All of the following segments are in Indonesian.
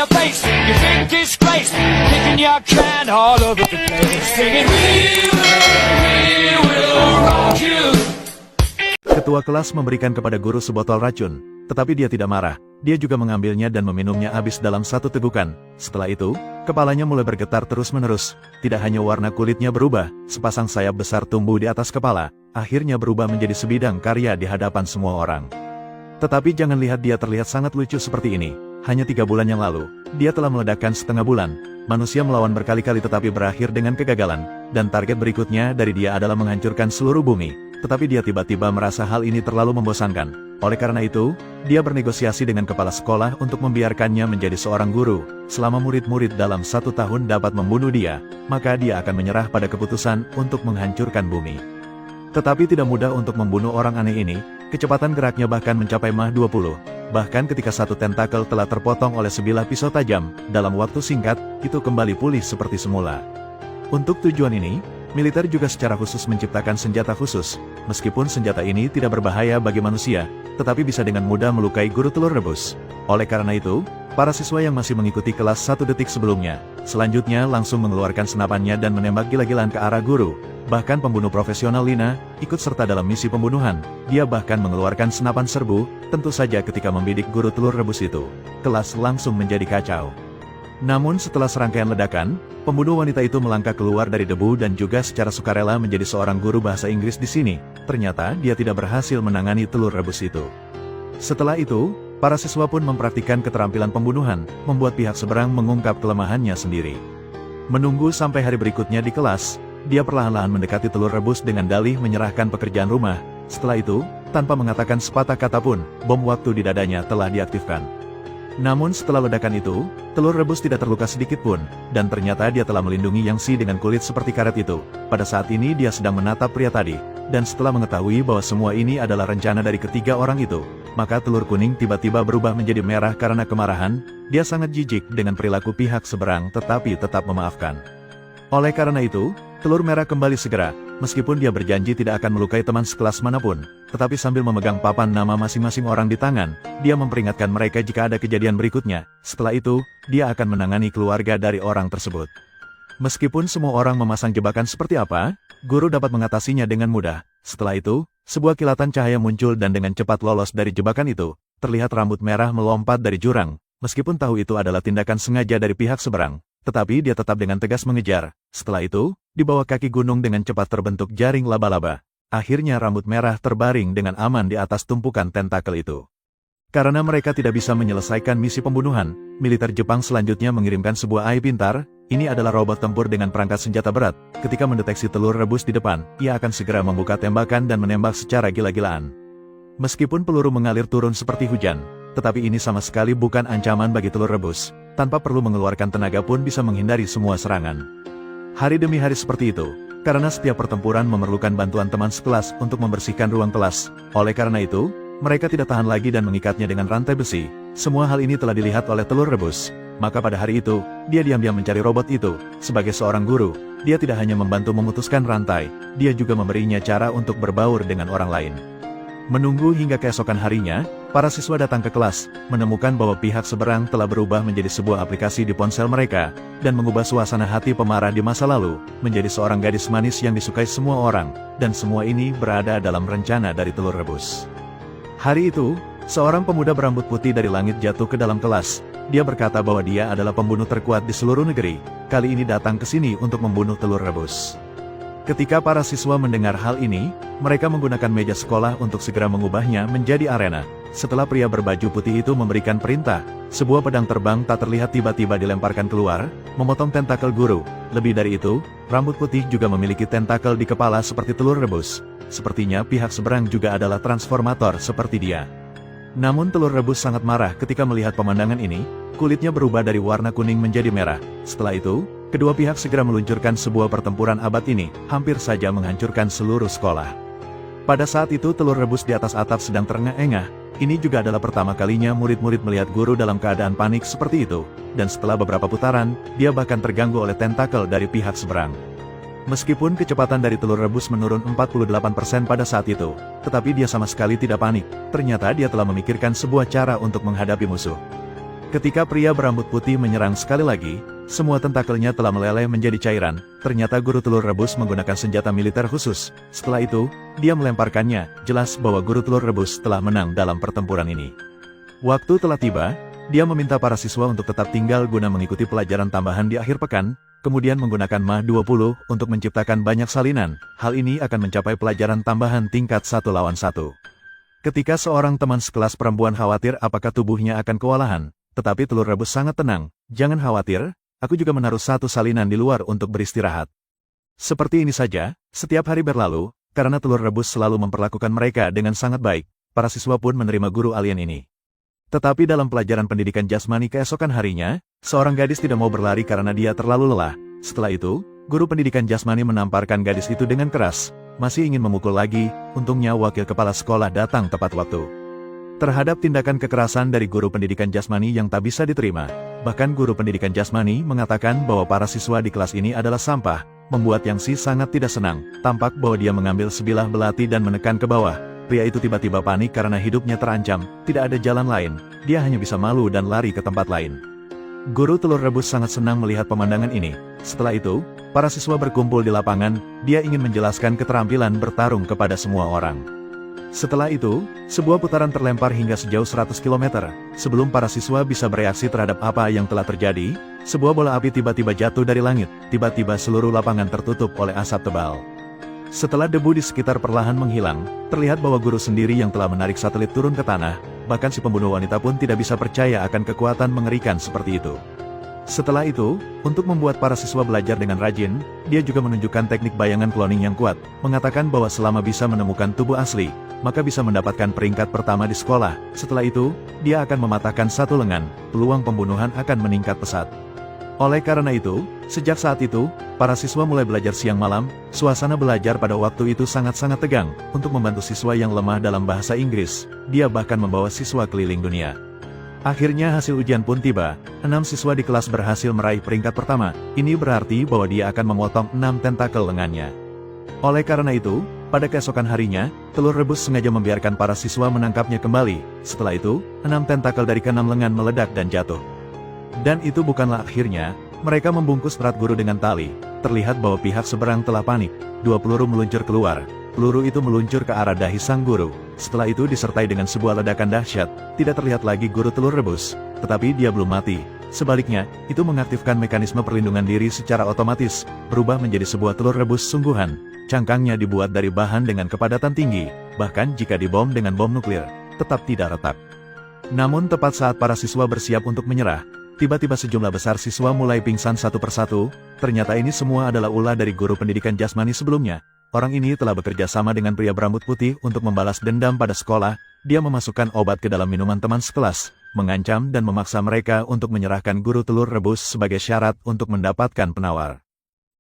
your face, you think disgrace, kicking your can all over the place, singing we will rock you. Ketua kelas memberikan kepada guru sebotol racun, tetapi dia tidak marah. Dia juga mengambilnya dan meminumnya habis dalam satu tegukan. Setelah itu, kepalanya mulai bergetar terus-menerus. Tidak hanya warna kulitnya berubah, sepasang sayap besar tumbuh di atas kepala, akhirnya berubah menjadi sebidang karya di hadapan semua orang. Tetapi jangan lihat dia terlihat sangat lucu seperti ini. Hanya 3 bulan yang lalu, dia telah meledakkan setengah bulan. Manusia melawan berkali-kali tetapi berakhir dengan kegagalan, dan target berikutnya dari dia adalah menghancurkan seluruh bumi. Tetapi dia tiba-tiba merasa hal ini terlalu membosankan. Oleh karena itu, dia bernegosiasi dengan kepala sekolah untuk membiarkannya menjadi seorang guru. Selama murid-murid dalam 1 tahun dapat membunuh dia, maka dia akan menyerah pada keputusan untuk menghancurkan bumi. Tetapi tidak mudah untuk membunuh orang aneh ini, kecepatan geraknya bahkan mencapai Mach 20. Bahkan ketika satu tentakel telah terpotong oleh sebilah pisau tajam, dalam waktu singkat, itu kembali pulih seperti semula. Untuk tujuan ini, militer juga secara khusus menciptakan senjata khusus. Meskipun senjata ini tidak berbahaya bagi manusia, tetapi bisa dengan mudah melukai guru telur rebus. Oleh karena itu, para siswa yang masih mengikuti kelas 1 detik sebelumnya, selanjutnya langsung mengeluarkan senapannya dan menembak gila-gilaan ke arah guru. Bahkan pembunuh profesional Lina, ikut serta dalam misi pembunuhan. Dia bahkan mengeluarkan senapan serbu, tentu saja ketika membidik guru telur rebus itu. Kelas langsung menjadi kacau. Namun setelah serangkaian ledakan, pembunuh wanita itu melangkah keluar dari debu dan juga secara sukarela menjadi seorang guru bahasa Inggris di sini. Ternyata dia tidak berhasil menangani telur rebus itu. Setelah itu, para siswa pun mempraktikkan keterampilan pembunuhan, membuat pihak seberang mengungkap kelemahannya sendiri. Menunggu sampai hari berikutnya di kelas, dia perlahan-lahan mendekati telur rebus dengan dalih menyerahkan pekerjaan rumah. Setelah itu, tanpa mengatakan sepatah kata pun, bom waktu di dadanya telah diaktifkan. Namun setelah ledakan itu, telur rebus tidak terluka sedikit pun, dan ternyata dia telah melindungi Yangsi dengan kulit seperti karet itu. Pada saat ini dia sedang menatap pria tadi, dan setelah mengetahui bahwa semua ini adalah rencana dari ketiga orang itu, maka telur kuning tiba-tiba berubah menjadi merah karena kemarahan. Dia sangat jijik dengan perilaku pihak seberang tetapi tetap memaafkan. Oleh karena itu, telur merah kembali segera, meskipun dia berjanji tidak akan melukai teman sekelas manapun, tetapi sambil memegang papan nama masing-masing orang di tangan, dia memperingatkan mereka jika ada kejadian berikutnya. Setelah itu, dia akan menangani keluarga dari orang tersebut. Meskipun semua orang memasang jebakan seperti apa, guru dapat mengatasinya dengan mudah. Setelah itu, sebuah kilatan cahaya muncul dan dengan cepat lolos dari jebakan itu. Terlihat rambut merah melompat dari jurang, meskipun tahu itu adalah tindakan sengaja dari pihak seberang. Tetapi dia tetap dengan tegas mengejar. Setelah itu, di bawah kaki gunung dengan cepat terbentuk jaring laba-laba. Akhirnya rambut merah terbaring dengan aman di atas tumpukan tentakel itu. Karena mereka tidak bisa menyelesaikan misi pembunuhan, militer Jepang selanjutnya mengirimkan sebuah AI pintar. Ini adalah robot tempur dengan perangkat senjata berat. Ketika mendeteksi telur rebus di depan, ia akan segera membuka tembakan dan menembak secara gila-gilaan. Meskipun peluru mengalir turun seperti hujan, tetapi ini sama sekali bukan ancaman bagi telur rebus. Tanpa perlu mengeluarkan tenaga pun bisa menghindari semua serangan. Hari demi hari seperti itu, karena setiap pertempuran memerlukan bantuan teman sekelas untuk membersihkan ruang kelas. Oleh karena itu, mereka tidak tahan lagi dan mengikatnya dengan rantai besi. Semua hal ini telah dilihat oleh telur rebus. Maka pada hari itu, dia diam-diam mencari robot itu. Sebagai seorang guru, dia tidak hanya membantu memutuskan rantai, dia juga memberinya cara untuk berbaur dengan orang lain. Menunggu hingga keesokan harinya, para siswa datang ke kelas, menemukan bahwa pihak seberang telah berubah menjadi sebuah aplikasi di ponsel mereka, dan mengubah suasana hati pemarah di masa lalu, menjadi seorang gadis manis yang disukai semua orang, dan semua ini berada dalam rencana dari telur rebus. Hari itu, seorang pemuda berambut putih dari langit jatuh ke dalam kelas. Dia berkata bahwa dia adalah pembunuh terkuat di seluruh negeri, kali ini datang ke sini untuk membunuh telur rebus. Ketika para siswa mendengar hal ini, mereka menggunakan meja sekolah untuk segera mengubahnya menjadi arena. Setelah pria berbaju putih itu memberikan perintah, sebuah pedang terbang tak terlihat tiba-tiba dilemparkan keluar, memotong tentakel guru. Lebih dari itu, rambut putih juga memiliki tentakel di kepala seperti telur rebus. Sepertinya pihak seberang juga adalah transformator seperti dia. Namun telur rebus sangat marah ketika melihat pemandangan ini, kulitnya berubah dari warna kuning menjadi merah. Setelah itu, kedua pihak segera meluncurkan sebuah pertempuran abad ini, hampir saja menghancurkan seluruh sekolah. Pada saat itu telur rebus di atas atap sedang terengah-engah. Ini juga adalah pertama kalinya murid-murid melihat guru dalam keadaan panik seperti itu, dan setelah beberapa putaran, dia bahkan terganggu oleh tentakel dari pihak seberang. Meskipun kecepatan dari telur rebus menurun 48% pada saat itu, tetapi dia sama sekali tidak panik. Ternyata dia telah memikirkan sebuah cara untuk menghadapi musuh. Ketika pria berambut putih menyerang sekali lagi, semua tentakelnya telah meleleh menjadi cairan. Ternyata guru telur rebus menggunakan senjata militer khusus. Setelah itu, dia melemparkannya. Jelas bahwa guru telur rebus telah menang dalam pertempuran ini. Waktu telah tiba, dia meminta para siswa untuk tetap tinggal guna mengikuti pelajaran tambahan di akhir pekan, kemudian menggunakan MAH 20 untuk menciptakan banyak salinan. Hal ini akan mencapai pelajaran tambahan tingkat 1 lawan 1. Ketika seorang teman sekelas perempuan khawatir apakah tubuhnya akan kewalahan, tetapi telur rebus sangat tenang. Jangan khawatir, aku juga menaruh satu salinan di luar untuk beristirahat. Seperti ini saja, setiap hari berlalu, karena telur rebus selalu memperlakukan mereka dengan sangat baik, para siswa pun menerima guru alien ini. Tetapi dalam pelajaran pendidikan jasmani keesokan harinya, seorang gadis tidak mau berlari karena dia terlalu lelah. Setelah itu, guru pendidikan jasmani menamparkan gadis itu dengan keras. Masih ingin memukul lagi, untungnya wakil kepala sekolah datang tepat waktu. Terhadap tindakan kekerasan dari guru pendidikan jasmani yang tak bisa diterima, bahkan guru pendidikan jasmani mengatakan bahwa para siswa di kelas ini adalah sampah, membuat Yangsi sangat tidak senang. Tampak bahwa dia mengambil sebilah belati dan menekan ke bawah. Pria itu tiba-tiba panik karena hidupnya terancam, tidak ada jalan lain, dia hanya bisa malu dan lari ke tempat lain. Guru telur rebus sangat senang melihat pemandangan ini. Setelah itu, para siswa berkumpul di lapangan, dia ingin menjelaskan keterampilan bertarung kepada semua orang. Setelah itu, sebuah putaran terlempar hingga sejauh 100 km. Sebelum para siswa bisa bereaksi terhadap apa yang telah terjadi, sebuah bola api tiba-tiba jatuh dari langit. Tiba-tiba seluruh lapangan tertutup oleh asap tebal. Setelah debu di sekitar perlahan menghilang, terlihat bahwa guru sendiri yang telah menarik satelit turun ke tanah. Bahkan si pembunuh wanita pun tidak bisa percaya akan kekuatan mengerikan seperti itu. Setelah itu, untuk membuat para siswa belajar dengan rajin, dia juga menunjukkan teknik bayangan cloning yang kuat, mengatakan bahwa selama bisa menemukan tubuh asli, maka bisa mendapatkan peringkat pertama di sekolah. Setelah itu, dia akan mematahkan satu lengan, peluang pembunuhan akan meningkat pesat. Oleh karena itu, sejak saat itu, para siswa mulai belajar siang malam. Suasana belajar pada waktu itu sangat-sangat tegang. Untuk membantu siswa yang lemah dalam bahasa Inggris, dia bahkan membawa siswa keliling dunia. Akhirnya hasil ujian pun tiba, 6 siswa di kelas berhasil meraih peringkat pertama. Ini berarti bahwa dia akan memotong 6 tentakel lengannya. Oleh karena itu, pada keesokan harinya, telur rebus sengaja membiarkan para siswa menangkapnya kembali. Setelah itu, 6 tentakel dari ke-6 lengan meledak dan jatuh. Dan itu bukanlah akhirnya, mereka membungkus erat guru dengan tali. Terlihat bahwa pihak seberang telah panik. 2 peluru meluncur keluar. Peluru itu meluncur ke arah dahi sang guru. Setelah itu disertai dengan sebuah ledakan dahsyat. Tidak terlihat lagi guru telur rebus, tetapi dia belum mati. Sebaliknya, itu mengaktifkan mekanisme perlindungan diri secara otomatis, berubah menjadi sebuah telur rebus sungguhan. Cangkangnya dibuat dari bahan dengan kepadatan tinggi, bahkan jika dibom dengan bom nuklir, tetap tidak retak. Namun tepat saat para siswa bersiap untuk menyerah, tiba-tiba sejumlah besar siswa mulai pingsan satu persatu. Ternyata ini semua adalah ulah dari guru pendidikan jasmani sebelumnya. Orang ini telah bekerja sama dengan pria berambut putih untuk membalas dendam pada sekolah. Dia memasukkan obat ke dalam minuman teman sekelas, mengancam dan memaksa mereka untuk menyerahkan guru telur rebus sebagai syarat untuk mendapatkan penawar.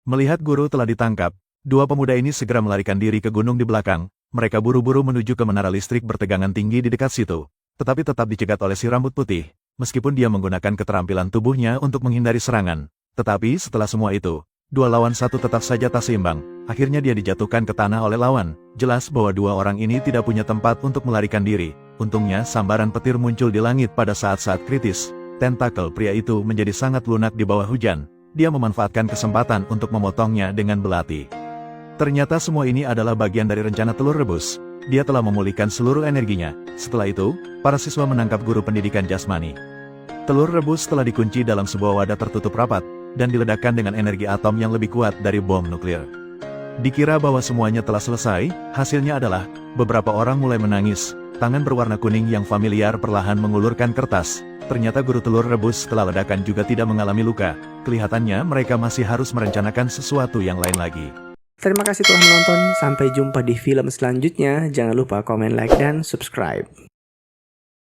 Melihat guru telah ditangkap, 2 pemuda ini segera melarikan diri ke gunung di belakang. Mereka buru-buru menuju ke menara listrik bertegangan tinggi di dekat situ, tetapi tetap dicegat oleh si rambut putih. Meskipun dia menggunakan keterampilan tubuhnya untuk menghindari serangan, tetapi setelah semua itu, 2 lawan 1 tetap saja tak seimbang. Akhirnya dia dijatuhkan ke tanah oleh lawan. Jelas bahwa 2 orang ini tidak punya tempat untuk melarikan diri. Untungnya sambaran petir muncul di langit pada saat-saat kritis. Tentakel pria itu menjadi sangat lunak di bawah hujan. Dia memanfaatkan kesempatan untuk memotongnya dengan belati. Ternyata semua ini adalah bagian dari rencana telur rebus. Dia telah memulihkan seluruh energinya. Setelah itu, para siswa menangkap guru pendidikan jasmani. Telur rebus telah dikunci dalam sebuah wadah tertutup rapat, dan diledakkan dengan energi atom yang lebih kuat dari bom nuklir. Dikira bahwa semuanya telah selesai, hasilnya adalah, beberapa orang mulai menangis. Tangan berwarna kuning yang familiar perlahan mengulurkan kertas. Ternyata guru telur rebus setelah ledakan juga tidak mengalami luka. Kelihatannya mereka masih harus merencanakan sesuatu yang lain lagi. Terima kasih telah menonton, sampai jumpa di film selanjutnya. Jangan lupa komen, like, dan subscribe.